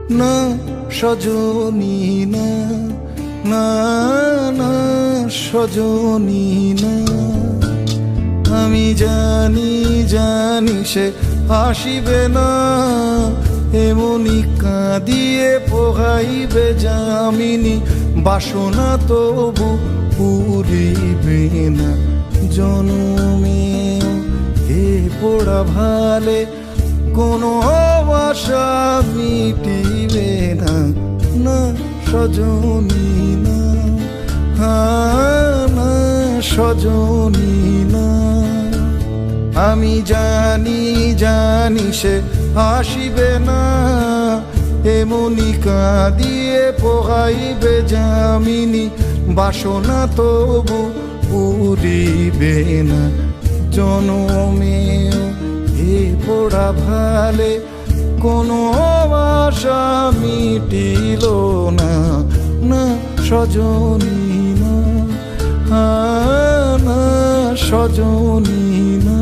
না সজনী না, না না সজনী না। আমি জানি জানি সে আসিবে না, এমনি কাঁদিয়ে পোহাইবে যামিনী। বাসনা তবু পুরিবে না জনমে, এ পোড়া ভালে কোনো আশা মিটিবে না, না সজনী না, না সজনী না। আমি জানি জানি সে আসিবে না, এমনি কাঁদিয়ে পোহাইবে যামিনী। বাসনা তবু পুরিবে না জনমেও, এ পোড়া ভালে কোনো আশা মিটিল না, না সজনী না, না সজনী না।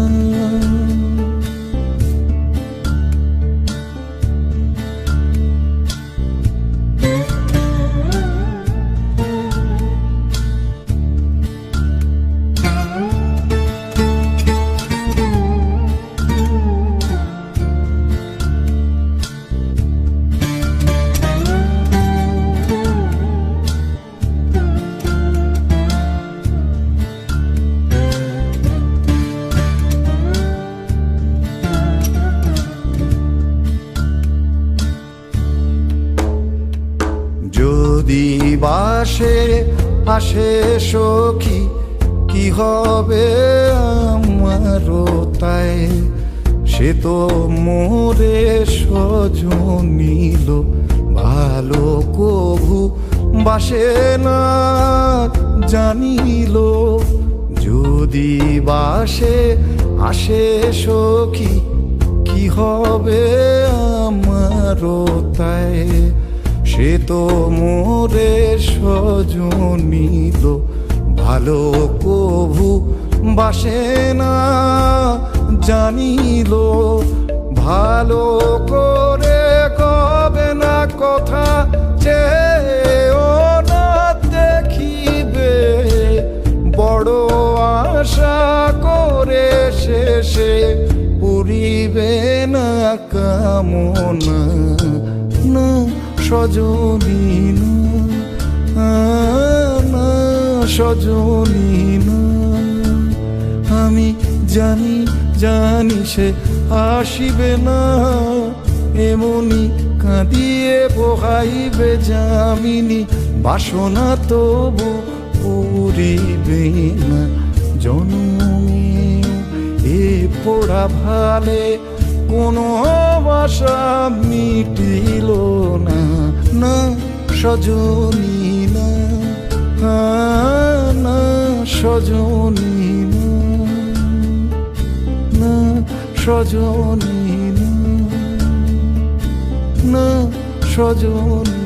যদি বাসে আসে সখী, কি হবে আমারও তাই? সে তো মোরে সজনিল ভালো কভু বাসে না জানিল। যদি বাসে আসে সখী, কি হবে আমারও তাই? সে তো মোরে সজনিল ভালো কভু বাসে না জানিল। ভালো করে কবে না কথা চেয়েও না দেখিবে, বড় আশা করে শেষে পুরিবে না কামনা, না সজনী না, না সজনী না। আমি জানি জানি সে আসিবে না, এমনি কাঁদিয়ে পোহাইবে যামিনী। বাসনা তবু পুরিবে না জনমে, এ পোড়া ভালে কোনো আশা মিটিল না, না সজনী না, না সজনী না, না সজনী না, না সজনী।